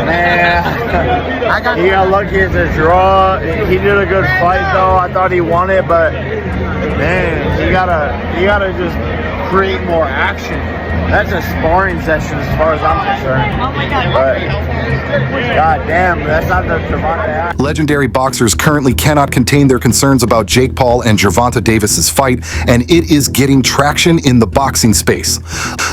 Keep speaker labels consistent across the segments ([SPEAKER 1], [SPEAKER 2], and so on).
[SPEAKER 1] Man, he got lucky as a draw. He did a good fight though. I thought he won it, but man, you gotta just create more action. That's a sparring session as far as I'm concerned. Oh my God. But, God damn, that's not the Gervonta.
[SPEAKER 2] Legendary boxers currently cannot contain their concerns about Jake Paul and Gervonta Davis's fight, and it is getting traction in the boxing space.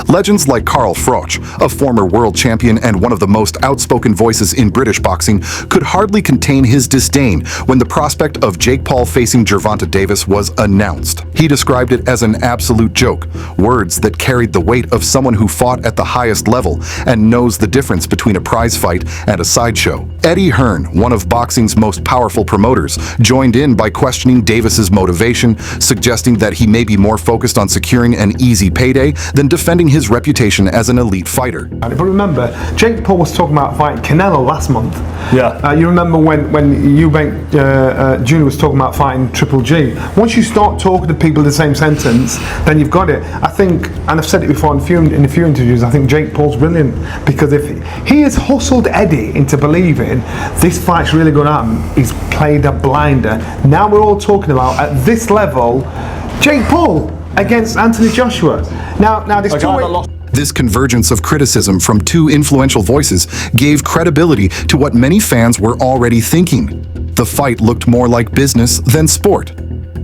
[SPEAKER 2] Legends like Carl Froch, a former world champion and one of the most outspoken voices in British boxing, could hardly contain his disdain when the prospect of Jake Paul facing Gervonta Davis was announced. He described it as an absolute joke, words that carried the weight of someone who fought at the highest level and knows the difference between a prize fight and a sideshow. Hearn, one of boxing's most powerful promoters, joined in by questioning Davis's motivation, suggesting that he may be more focused on securing an easy payday than defending his reputation as an elite fighter.
[SPEAKER 3] But remember, Jake Paul was talking about fighting Canelo last month.
[SPEAKER 1] Yeah.
[SPEAKER 3] You remember when Eubank Jr. was talking about fighting Triple G. Once you start talking to people in the same sentence, then you've got it. I think, and I've said it before in a few interviews, I think Jake Paul's brilliant, because if he has hustled Eddie into believing this fight's really going to happen, he's played a blinder. Now we're all talking about, at this level, Jake Paul against Anthony Joshua. Now this
[SPEAKER 2] This convergence of criticism from two influential voices gave credibility to what many fans were already thinking. The fight looked more like business than sport.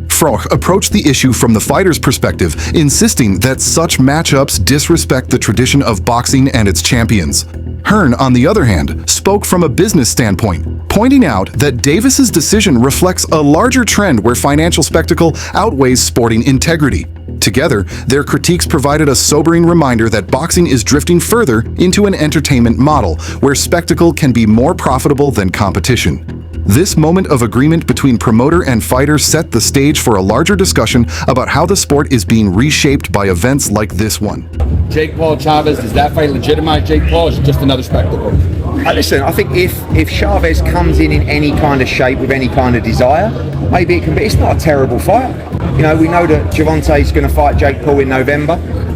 [SPEAKER 2] Froch approached the issue from the fighter's perspective, insisting that such matchups disrespect the tradition of boxing and its champions. Hearn, on the other hand, spoke from a business standpoint, pointing out that Davis's decision reflects a larger trend where financial spectacle outweighs sporting integrity. Together, their critiques provided a sobering reminder that boxing is drifting further into an entertainment model where spectacle can be more profitable than competition. This moment of agreement between promoter and fighter set the stage for a larger discussion about how the sport is being reshaped by events like this one.
[SPEAKER 4] Jake Paul Chavez, does that fight legitimize Jake Paul, or is it just another spectacle?
[SPEAKER 5] Listen, I think if Chavez comes in any kind of shape with any kind of desire, maybe it can be. It's not a terrible fight. You know, we know that Gervonta is going to fight Jake Paul in November,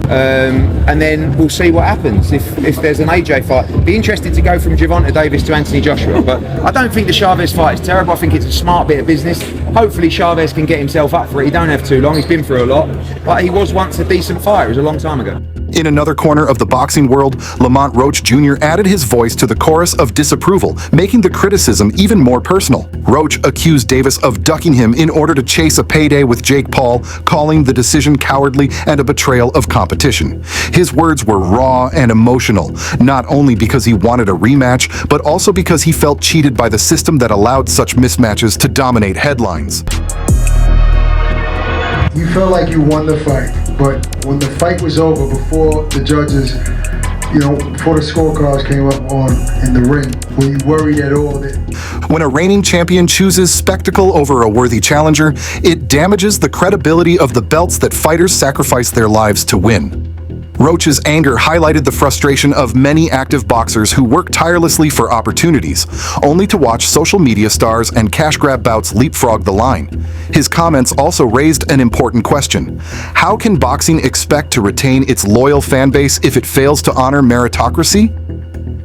[SPEAKER 5] and then we'll see what happens if there's an AJ fight. Be interested to go from Gervonta Davis to Anthony Joshua, but I don't think the Chavez fight is terrible. I think it's a smart bit of business. Hopefully Chavez can get himself up for it. He don't have too long. He's been through a lot, but he was once a decent fighter. It was a long time ago.
[SPEAKER 2] In another corner of the boxing world, Lamont Roach Jr. added his voice to the chorus of disapproval, making the criticism even more personal. Roach accused Davis of ducking him in order to chase a payday with Jake Paul, calling the decision cowardly and a betrayal of competition. His words were raw and emotional, not only because he wanted a rematch, but also because he felt cheated by the system that allowed such mismatches to dominate headlines.
[SPEAKER 6] You felt like you won the fight, but when the fight was over, before the judges, before the scorecards came up in the ring, were you worried at all that...
[SPEAKER 2] When a reigning champion chooses spectacle over a worthy challenger, it damages the credibility of the belts that fighters sacrifice their lives to win. Roach's anger highlighted the frustration of many active boxers who work tirelessly for opportunities, only to watch social media stars and cash grab bouts leapfrog the line. His comments also raised an important question. How can boxing expect to retain its loyal fan base if it fails to honor meritocracy?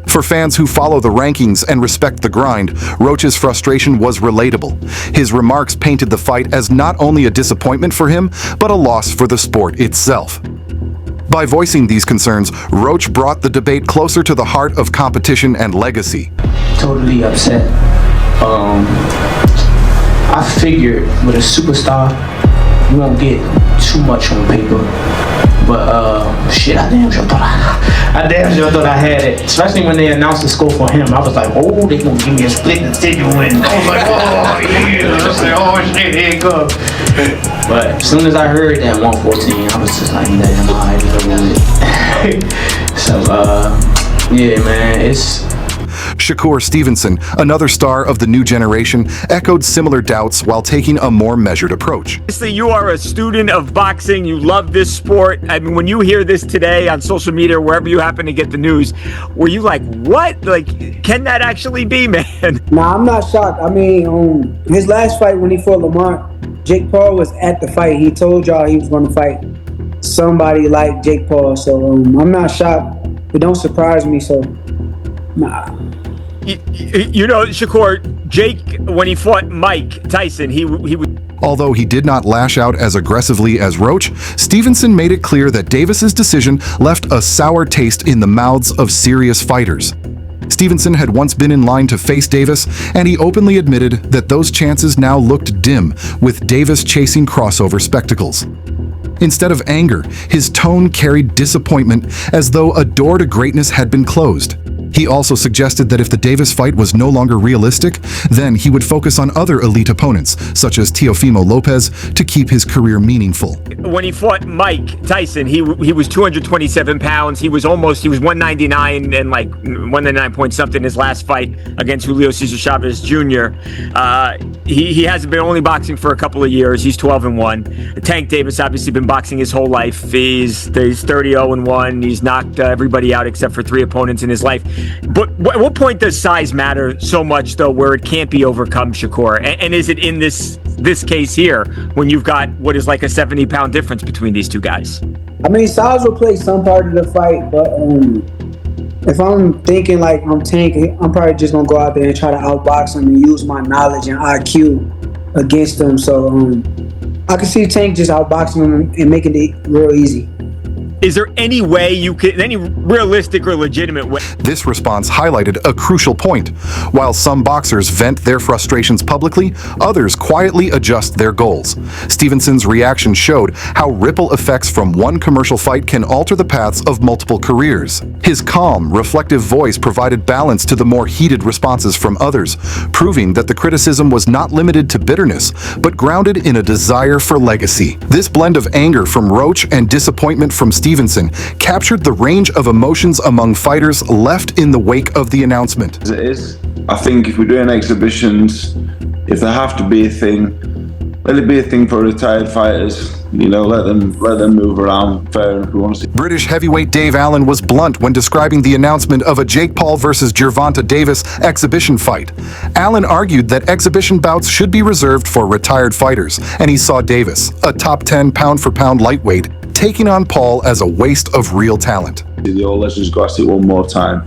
[SPEAKER 2] For fans who follow the rankings and respect the grind, Roach's frustration was relatable. His remarks painted the fight as not only a disappointment for him, but a loss for the sport itself. By voicing these concerns, Roach brought the debate closer to the heart of competition and legacy.
[SPEAKER 7] Totally upset. I figured with a superstar, you won't get too much on paper. But shit, I damn sure thought I had it. Especially when they announced the score for him. I was like, oh, they gonna give me a split decision win. I was like, oh yeah. I was like, oh shit, here it goes. But as soon as I heard that 114, I was just like, damn, alright, it's over. So yeah, man, it's...
[SPEAKER 2] Shakur Stevenson, another star of the new generation, echoed similar doubts while taking a more measured approach.
[SPEAKER 8] Obviously, you are a student of boxing. You love this sport. I mean, when you hear this today on social media, wherever you happen to get the news, were you like, what? Like, can that actually be, man?
[SPEAKER 9] Nah, I'm not shocked. I mean, his last fight when he fought Lamont, Jake Paul was at the fight. He told y'all he was going to fight somebody like Jake Paul. So I'm not shocked. It don't surprise me. So, nah.
[SPEAKER 8] You know, Shakur, Jake, when he fought Mike Tyson, he was.
[SPEAKER 2] Although he did not lash out as aggressively as Roach, Stevenson made it clear that Davis's decision left a sour taste in the mouths of serious fighters. Stevenson had once been in line to face Davis, and he openly admitted that those chances now looked dim, with Davis chasing crossover spectacles. Instead of anger, his tone carried disappointment, as though a door to greatness had been closed. He also suggested that if the Davis fight was no longer realistic, then he would focus on other elite opponents, such as Teofimo Lopez, to keep his career meaningful.
[SPEAKER 8] When he fought Mike Tyson, he was 227 pounds. He was 199 and like 199 point something his last fight against Julio Cesar Chavez Jr. He hasn't been only boxing for a couple of years. He's 12-1. Tank Davis obviously been boxing his whole life. He's 30-0-1. He's knocked everybody out except for 3 opponents in his life. But at what point does size matter so much, though, where it can't be overcome, Shakur? And is it in this case here, when you've got what is like a 70-pound difference between these two guys?
[SPEAKER 9] I mean, size will play some part of the fight, but if I'm thinking like I'm Tank, I'm probably just gonna go out there and try to outbox him and use my knowledge and IQ against him. So I can see Tank just outboxing him and making it real easy.
[SPEAKER 8] Is there any way you could, any realistic or legitimate way?
[SPEAKER 2] This response highlighted a crucial point. While some boxers vent their frustrations publicly, others quietly adjust their goals. Stevenson's reaction showed how ripple effects from one commercial fight can alter the paths of multiple careers. His calm, reflective voice provided balance to the more heated responses from others, proving that the criticism was not limited to bitterness, but grounded in a desire for legacy. This blend of anger from Roach and disappointment from Stevenson captured the range of emotions among fighters left in the wake of the announcement.
[SPEAKER 10] As it is, I think if we're doing exhibitions, if there have to be a thing, let it be a thing for retired fighters. You know, let them move around. Fair enough. We want to see.
[SPEAKER 2] British heavyweight Dave Allen was blunt when describing the announcement of a Jake Paul versus Gervonta Davis exhibition fight. Allen argued that exhibition bouts should be reserved for retired fighters, and he saw Davis, a top 10 pound-for-pound lightweight, taking on Paul as a waste of real talent.
[SPEAKER 10] Let's just go at it one more time.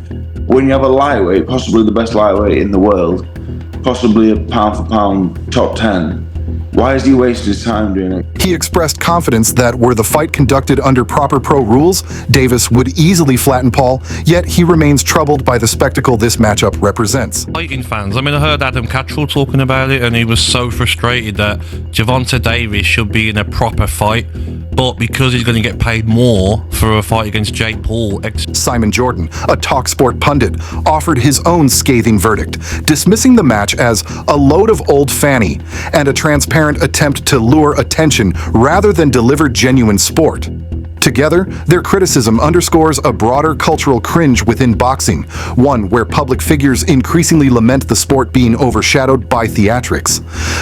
[SPEAKER 10] When you have a lightweight, possibly the best lightweight in the world, possibly a pound-for-pound top 10, why is he wasting his time doing it?
[SPEAKER 2] He expressed confidence that were the fight conducted under proper pro rules, Davis would easily flatten Paul, yet he remains troubled by the spectacle this matchup represents.
[SPEAKER 11] Fighting fans, I mean, I heard Adam Cattrall talking about it, and he was so frustrated that Gervonta Davis should be in a proper fight, but because he's going to get paid more for a fight against Jake Paul.
[SPEAKER 2] Simon Jordan, a TalkSport pundit, offered his own scathing verdict, dismissing the match as a load of old fanny and a transparent attempt to lure attention rather than deliver genuine sport. Together, their criticism underscores a broader cultural cringe within boxing, one where public figures increasingly lament the sport being overshadowed by theatrics.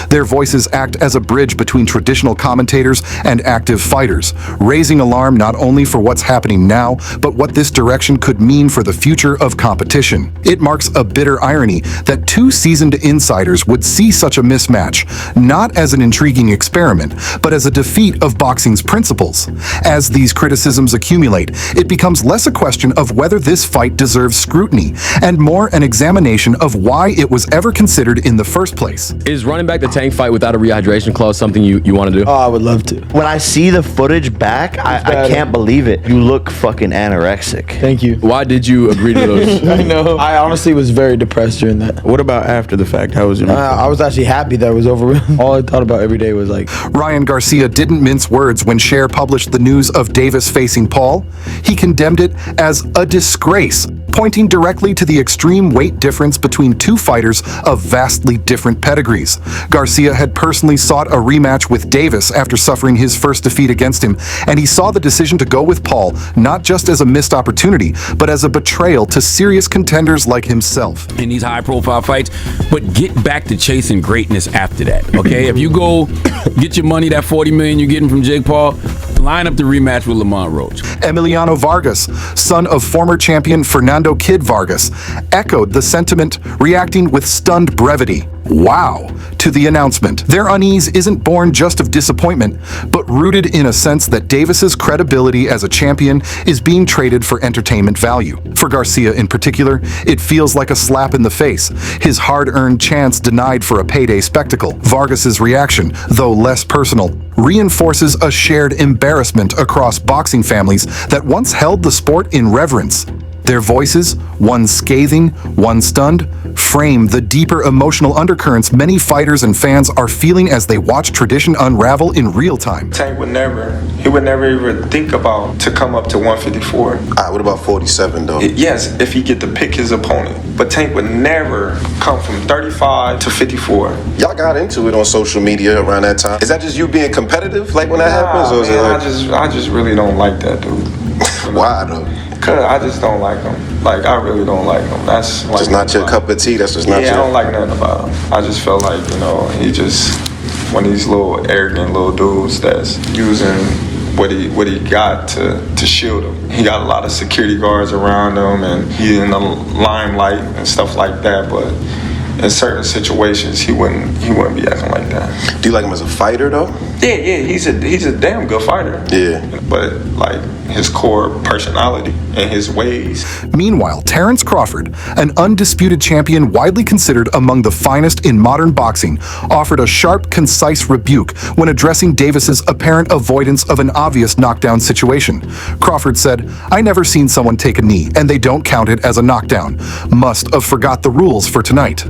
[SPEAKER 2] Their voices act as a bridge between traditional commentators and active fighters, raising alarm not only for what's happening now, but what this direction could mean for the future of competition. It marks a bitter irony that two seasoned insiders would see such a mismatch, not as an intriguing experiment, but as a defeat of boxing's principles. As these criticisms accumulate, it becomes less a question of whether this fight deserves scrutiny and more an examination of why it was ever considered in the first place.
[SPEAKER 12] Is running back the Tank fight without a rehydration clause something you want to do?
[SPEAKER 13] Oh, I would love to. When I see the footage back, I can't believe it. You look fucking anorexic.
[SPEAKER 12] Thank you. Why did you agree to those?
[SPEAKER 13] I know. I honestly was very depressed during that.
[SPEAKER 14] What about after the fact? How was your
[SPEAKER 13] I was actually happy that it was over. All I thought about every day was like...
[SPEAKER 2] Ryan Garcia didn't mince words when Cher published the news of Davis facing Paul. He condemned it as a disgrace, pointing directly to the extreme weight difference between two fighters of vastly different pedigrees. Garcia had personally sought a rematch with Davis after suffering his first defeat against him, and he saw the decision to go with Paul not just as a missed opportunity, but as a betrayal to serious contenders like himself.
[SPEAKER 15] In these high-profile fights, but get back to chasing greatness after that, okay? If you go get your money, that $40 million you're getting from Jake Paul, line up the rematch with Lamont Roach.
[SPEAKER 2] Emiliano Vargas, son of former champion Fernando Kid Vargas, echoed the sentiment, reacting with stunned brevity. "Wow" to the announcement. Their unease isn't born just of disappointment, but rooted in a sense that Davis's credibility as a champion is being traded for entertainment value. For Garcia in particular, it feels like a slap in the face, his hard-earned chance denied for a payday spectacle. Vargas's reaction, though less personal, reinforces a shared embarrassment across boxing families that once held the sport in reverence. Their voices, one scathing, one stunned, frame the deeper emotional undercurrents many fighters and fans are feeling as they watch tradition unravel in real time.
[SPEAKER 16] Tank would never even think about to come up to 154.
[SPEAKER 17] What about 47 though?
[SPEAKER 16] Yes, if he get to pick his opponent. But Tank would never come from 35 to 54.
[SPEAKER 17] Y'all got into it on social media around that time. Is that just you being competitive, like when that happens? Or is it like...
[SPEAKER 16] I just really don't like that dude.
[SPEAKER 17] Why though?
[SPEAKER 16] Cause I just don't like him. Like I really don't like him. That's like
[SPEAKER 17] just not your cup of tea. That's just not your.
[SPEAKER 16] I don't like nothing about him. I just feel like he just one of these little arrogant little dudes that's using what he got to shield him. He got a lot of security guards around him, and he in the limelight and stuff like that. But in certain situations, he wouldn't be acting like that.
[SPEAKER 17] Do you like him as a fighter though?
[SPEAKER 16] Yeah, he's a damn good fighter.
[SPEAKER 17] Yeah,
[SPEAKER 16] but like his core personality and his ways.
[SPEAKER 2] Meanwhile, Terrence Crawford, an undisputed champion widely considered among the finest in modern boxing, offered a sharp, concise rebuke when addressing Davis's apparent avoidance of an obvious knockdown situation. Crawford said, "I never seen someone take a knee, and they don't count it as a knockdown. Must have forgot the rules for tonight."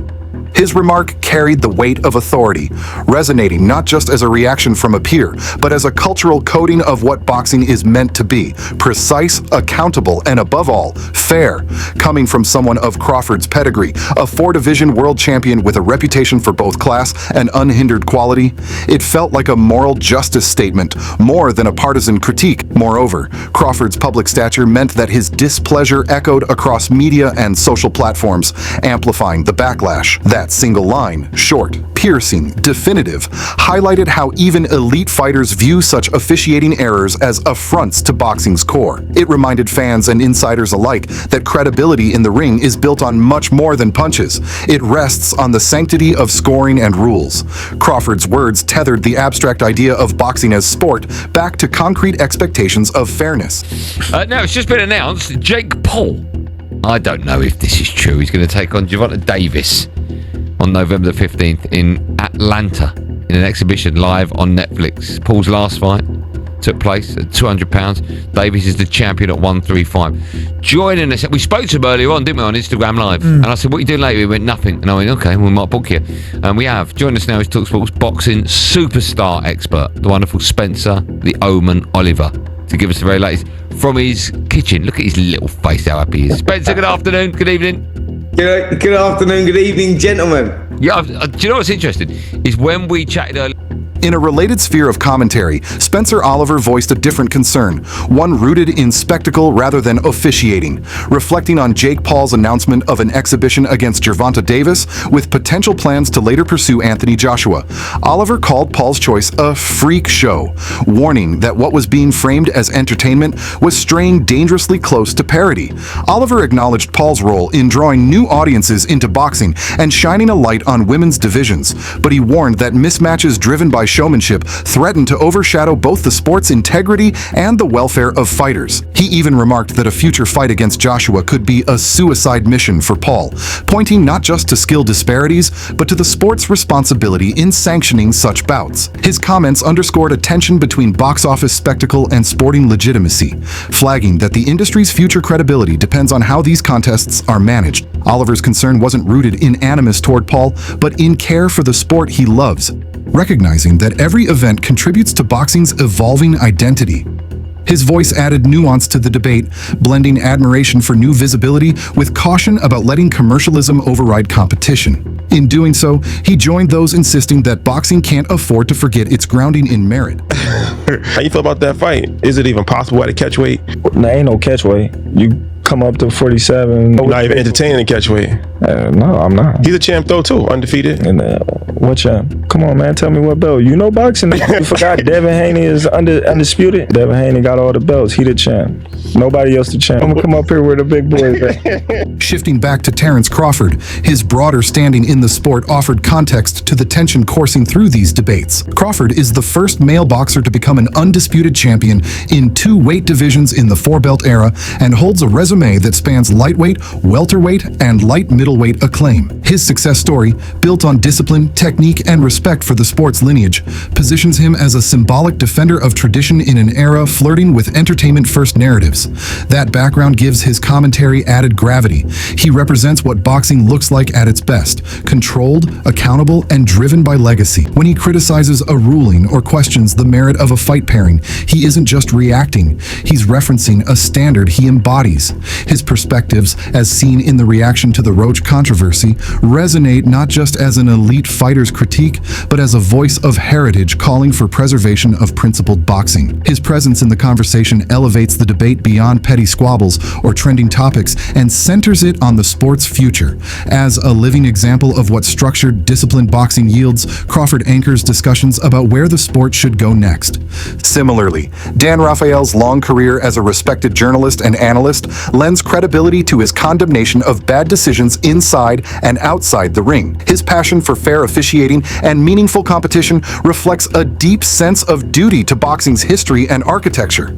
[SPEAKER 2] His remark carried the weight of authority, resonating not just as a reaction from a peer, but as a cultural coding of what boxing is meant to be: precise, accountable, and above all, fair. Coming from someone of Crawford's pedigree, a 4-division world champion with a reputation for both class and unhindered quality, it felt like a moral justice statement, more than a partisan critique. Moreover, Crawford's public stature meant that his displeasure echoed across media and social platforms, amplifying the backlash. That single line, short, piercing, definitive, highlighted how even elite fighters view such officiating errors as affronts to boxing's core. It reminded fans and insiders alike that credibility in the ring is built on much more than punches. It rests on the sanctity of scoring and rules. Crawford's words tethered the abstract idea of boxing as sport back to concrete expectations of fairness.
[SPEAKER 18] Now, it's just been announced, Jake Paul, I don't know if this is true, he's going to take on Gervonta Davis on November the 15th in Atlanta in an exhibition live on Netflix. Paul's last fight took place at £200. Davis is the champion at 135. Joining us, we spoke to him earlier on, didn't we, on Instagram Live? And I said, "What are you doing later?" He went, "Nothing." And I went, "Okay, we might book you." And we have. Joining us now is TalkSport's boxing superstar expert, the wonderful Spencer "The Omen" Oliver, to give us the very latest from his kitchen. Look at his little face, how happy he is. Spencer, good afternoon, good evening.
[SPEAKER 19] Good afternoon, good evening, gentlemen.
[SPEAKER 18] Yeah, do you know what's interesting? Is when we chatted earlier.
[SPEAKER 2] In a related sphere of commentary, Spencer Oliver voiced a different concern, one rooted in spectacle rather than officiating, reflecting on Jake Paul's announcement of an exhibition against Gervonta Davis with potential plans to later pursue Anthony Joshua. Oliver called Paul's choice a freak show, warning that what was being framed as entertainment was straying dangerously close to parody. Oliver acknowledged Paul's role in drawing new audiences into boxing and shining a light on women's divisions, but he warned that mismatches driven by showmanship threatened to overshadow both the sport's integrity and the welfare of fighters. He even remarked that a future fight against Joshua could be a suicide mission for Paul, pointing not just to skill disparities, but to the sport's responsibility in sanctioning such bouts. His comments underscored a tension between box office spectacle and sporting legitimacy, flagging that the industry's future credibility depends on how these contests are managed. Oliver's concern wasn't rooted in animus toward Paul, but in care for the sport he loves, recognizing that every event contributes to boxing's evolving identity. His voice added nuance to the debate, blending admiration for new visibility with caution about letting commercialism override competition. In doing so, he joined those insisting that boxing can't afford to forget its grounding in merit.
[SPEAKER 20] How you feel about that fight? Is it even possible at a catch weight?
[SPEAKER 21] Nah, ain't no catch weight. You come up to 47.
[SPEAKER 20] You're not even entertaining a catch weight.
[SPEAKER 21] No, I'm not.
[SPEAKER 20] He's a champ though too, undefeated.
[SPEAKER 21] And what champ? Come on, man, tell me what belt. You know boxing. You forgot Devin Haney is undisputed. Devin Haney got all the belts. He the champ. Nobody else to champ. I'm gonna come up here with the big boys. Right?
[SPEAKER 2] Shifting back to Terrence Crawford, his broader standing in the sport offered context to the tension coursing through these debates. Crawford is the first male boxer to become an undisputed champion in 2 weight divisions in the 4-belt era and holds a resume that spans lightweight, welterweight, and light middleweight acclaim. His success story, built on discipline, technique, and respect for the sport's lineage, positions him as a symbolic defender of tradition in an era flirting with entertainment-first narratives. That background gives his commentary added gravity. He represents what boxing looks like at its best: controlled, accountable, and driven by legacy. When he criticizes a ruling or questions the merit of a fight pairing, he isn't just reacting, he's referencing a standard he embodies. His perspectives, as seen in the reaction to the Roach controversy, resonate not just as an elite fighter's critique, but as a voice of heritage calling for preservation of principled boxing. His presence in the conversation elevates the debate beyond petty squabbles or trending topics and centers it on the sport's future. As a living example of what structured, disciplined boxing yields, Crawford anchors discussions about where the sport should go next. Similarly, Dan Rafael's long career as a respected journalist and analyst lends credibility to his condemnation of bad decisions inside and outside the ring. His passion for fair officiating and meaningful competition reflects a deep sense of duty to boxing's history and architecture,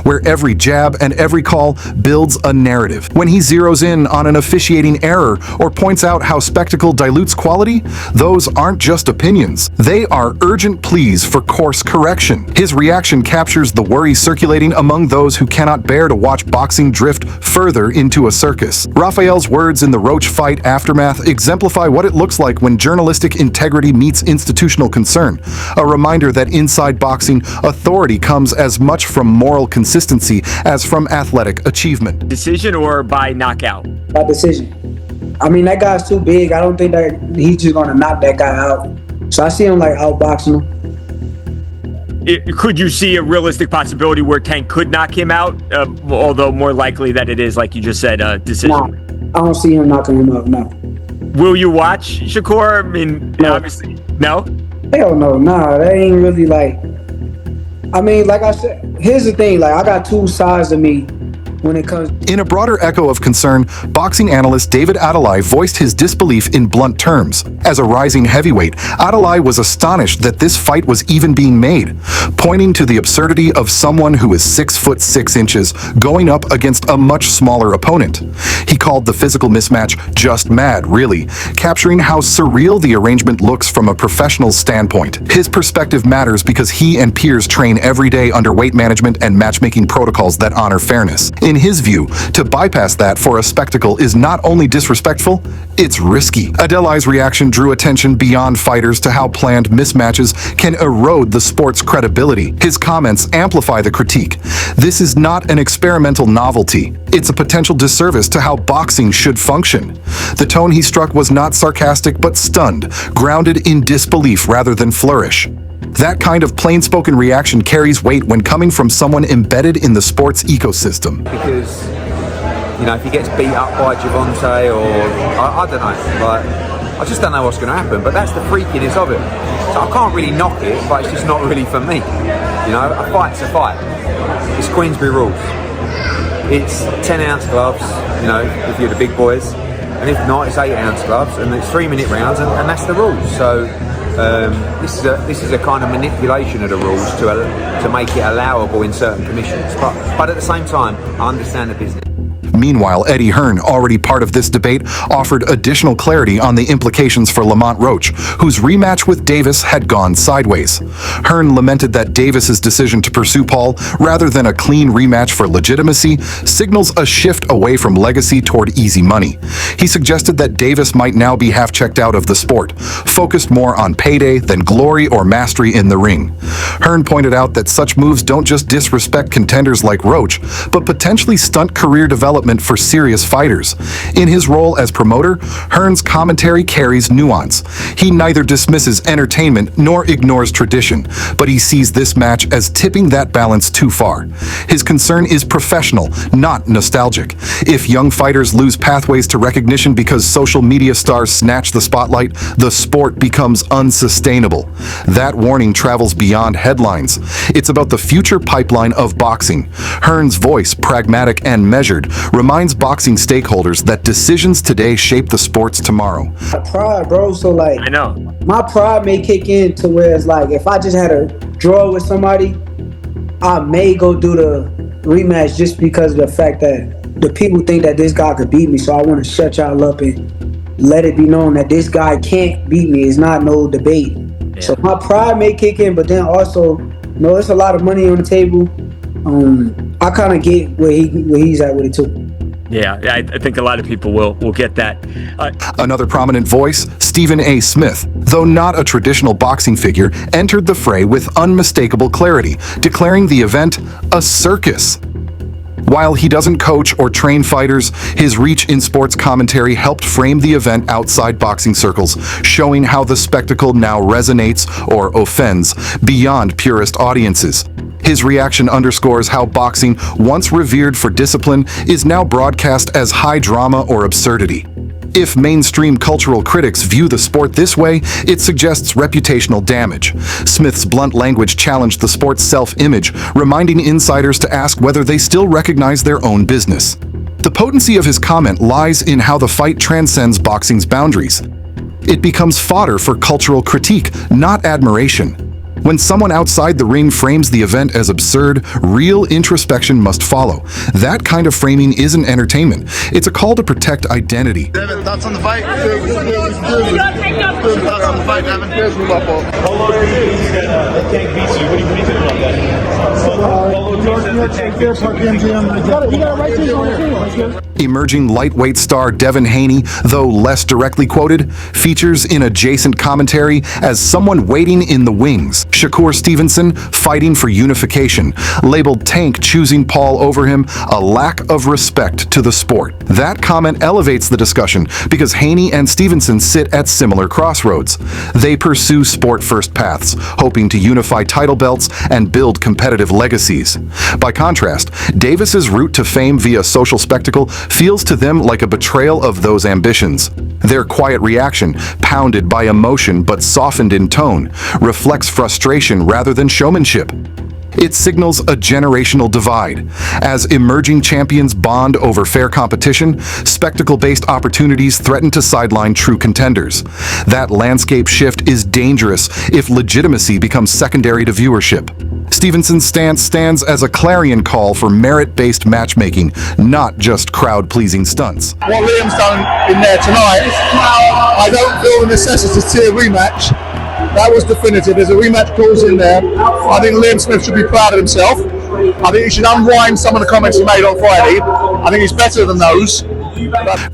[SPEAKER 2] where every jab and every call builds a narrative. When he zeroes in on an officiating error or points out how spectacle dilutes quality, those aren't just opinions. They are urgent pleas for course correction. His reaction captures the worry circulating among those who cannot bear to watch boxing drift further into a circus. Rafael's words in the Roach fight aftermath exemplify what it looks like when journalistic integrity meets institutional concern, a reminder that inside boxing, authority comes as much from moral consistency as from athletic achievement.
[SPEAKER 8] Decision or by knockout?
[SPEAKER 9] By decision. I mean, that guy's too big. I don't think that he's just gonna knock that guy out. So I see him like outboxing him.
[SPEAKER 8] Could you see a realistic possibility where Tank could knock him out? Although more likely that it is, like you just said, a decision.
[SPEAKER 9] Nah, I don't see him knocking him out, no.
[SPEAKER 8] Will you watch, Shakur? I mean, no. Obviously, no?
[SPEAKER 9] Hell no, nah, that ain't really like... I mean, like I said, here's the thing, like I got 2 sides of me when it comes...
[SPEAKER 2] In a broader echo of concern, boxing analyst David Adelaide voiced his disbelief in blunt terms. As a rising heavyweight, Adelaide was astonished that this fight was even being made, pointing to the absurdity of someone who is 6'6" going up against a much smaller opponent. He called the physical mismatch just mad, really, capturing how surreal the arrangement looks from a professional standpoint. His perspective matters because he and peers train every day under weight management and matchmaking protocols that honor fairness. In his view, to bypass that for a spectacle is not only disrespectful, it's risky. Adelai's reaction drew attention beyond fighters to how planned mismatches can erode the sport's credibility. His comments amplify the critique. This is not an experimental novelty. It's a potential disservice to how boxing should function. The tone he struck was not sarcastic but stunned, grounded in disbelief rather than flourish. That kind of plain-spoken reaction carries weight when coming from someone embedded in the sports ecosystem.
[SPEAKER 5] Because, you know, if he gets beat up by Gervonta or, I don't know, like, I just don't know what's going to happen, but that's the freakiness of it. So I can't really knock it, but it's just not really for me. You know, a fight's a fight. It's Queensberry rules. It's 10-ounce gloves, you know, if you're the big boys, and if not, it's 8-ounce gloves, and it's 3-minute rounds, and that's the rules. So this is a kind of manipulation of the rules to make it allowable in certain commissions. But at the same time, I understand the business.
[SPEAKER 2] Meanwhile, Eddie Hearn, already part of this debate, offered additional clarity on the implications for Lamont Roach, whose rematch with Davis had gone sideways. Hearn lamented that Davis's decision to pursue Paul, rather than a clean rematch for legitimacy, signals a shift away from legacy toward easy money. He suggested that Davis might now be half checked out of the sport, focused more on payday than glory or mastery in the ring. Hearn pointed out that such moves don't just disrespect contenders like Roach, but potentially stunt career development development for serious fighters. In his role as promoter, Hearn's commentary carries nuance. He neither dismisses entertainment nor ignores tradition, but he sees this match as tipping that balance too far. His concern is professional, not nostalgic. If young fighters lose pathways to recognition because social media stars snatch the spotlight, the sport becomes unsustainable. That warning travels beyond headlines. It's about the future pipeline of boxing. Hearn's voice, pragmatic and measured, reminds boxing stakeholders that decisions today shape the sport's tomorrow.
[SPEAKER 9] Pride, bro. So like,
[SPEAKER 8] I know.
[SPEAKER 9] My pride may kick in to where it's like, if I just had a draw with somebody, I may go do the rematch just because of the fact that the people think that this guy could beat me. So I want to shut y'all up and let it be known that this guy can't beat me. It's not no debate. Yeah. So my pride may kick in, but then also, you know, it's a lot of money on the table. I kind of get where he's at with it too.
[SPEAKER 8] Yeah, I think a lot of people will get that.
[SPEAKER 2] Another prominent voice, Stephen A. Smith, though not a traditional boxing figure, entered the fray with unmistakable clarity, declaring the event a circus. While he doesn't coach or train fighters, his reach in sports commentary helped frame the event outside boxing circles, showing how the spectacle now resonates or offends beyond purist audiences. His reaction underscores how boxing, once revered for discipline, is now broadcast as high drama or absurdity. If mainstream cultural critics view the sport this way, it suggests reputational damage. Smith's blunt language challenged the sport's self-image, reminding insiders to ask whether they still recognize their own business. The potency of his comment lies in how the fight transcends boxing's boundaries. It becomes fodder for cultural critique, not admiration. When someone outside the ring frames the event as absurd, real introspection must follow. That kind of framing isn't entertainment. It's a call to protect identity.
[SPEAKER 1] Devin, thoughts on the fight? Thoughts on the fight, Devin? How long do you think the tank beats you? What do you think about that?
[SPEAKER 2] Emerging lightweight star Devin Haney, though less directly quoted, features in adjacent commentary as someone waiting in the wings. Shakur Stevenson, fighting for unification, labeled Tank choosing Paul over him a lack of respect to the sport. That comment elevates the discussion because Haney and Stevenson sit at similar crossroads. They pursue sport-first paths, hoping to unify title belts and build competitive legacies. By contrast, Davis's route to fame via social spectacle feels to them like a betrayal of those ambitions. Their quiet reaction, pounded by emotion but softened in tone, reflects frustration rather than showmanship. It signals a generational divide. As emerging champions bond over fair competition, spectacle-based opportunities threaten to sideline true contenders. That landscape shift is dangerous if legitimacy becomes secondary to viewership. Stevenson's stance stands as a clarion call for merit-based matchmaking, not just crowd-pleasing stunts.
[SPEAKER 1] What Liam's done in there tonight, I don't feel the necessity to see a rematch. That was definitive. There's a rematch clause in there. I think Liam Smith should be proud of himself. I think he should unwind some of the comments he made on Friday. I think he's better than those.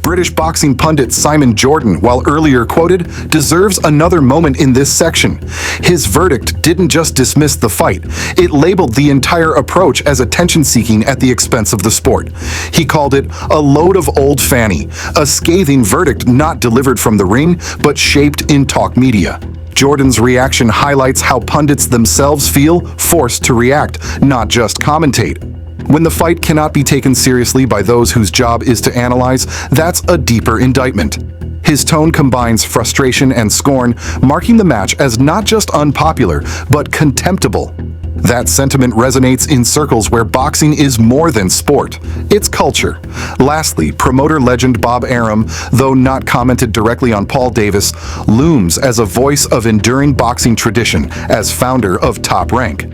[SPEAKER 2] British boxing pundit Simon Jordan, while earlier quoted, deserves another moment in this section. His verdict didn't just dismiss the fight, it labeled the entire approach as attention-seeking at the expense of the sport. He called it a load of old fanny, a scathing verdict not delivered from the ring, but shaped in talk media. Jordan's reaction highlights how pundits themselves feel forced to react, not just commentate. When the fight cannot be taken seriously by those whose job is to analyze, that's a deeper indictment. His tone combines frustration and scorn, marking the match as not just unpopular, but contemptible. That sentiment resonates in circles where boxing is more than sport. It's culture. Lastly, promoter legend Bob Arum, though not commented directly on Paul Davis, looms as a voice of enduring boxing tradition as founder of Top Rank.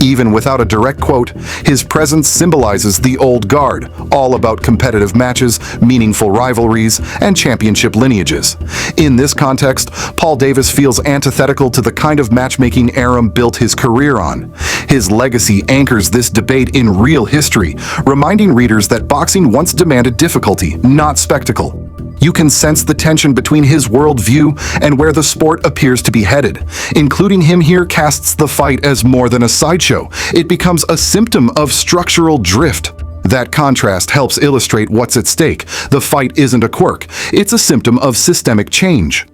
[SPEAKER 2] Even without a direct quote, his presence symbolizes the old guard, all about competitive matches, meaningful rivalries, and championship lineages. In this context, Paul Davis feels antithetical to the kind of matchmaking Arum built his career on. His legacy anchors this debate in real history, reminding readers that boxing once demanded difficulty, not spectacle. You can sense the tension between his worldview and where the sport appears to be headed. Including him here casts the fight as more than a sideshow. It becomes a symptom of structural drift. That contrast helps illustrate what's at stake. The fight isn't a quirk, it's a symptom of systemic change.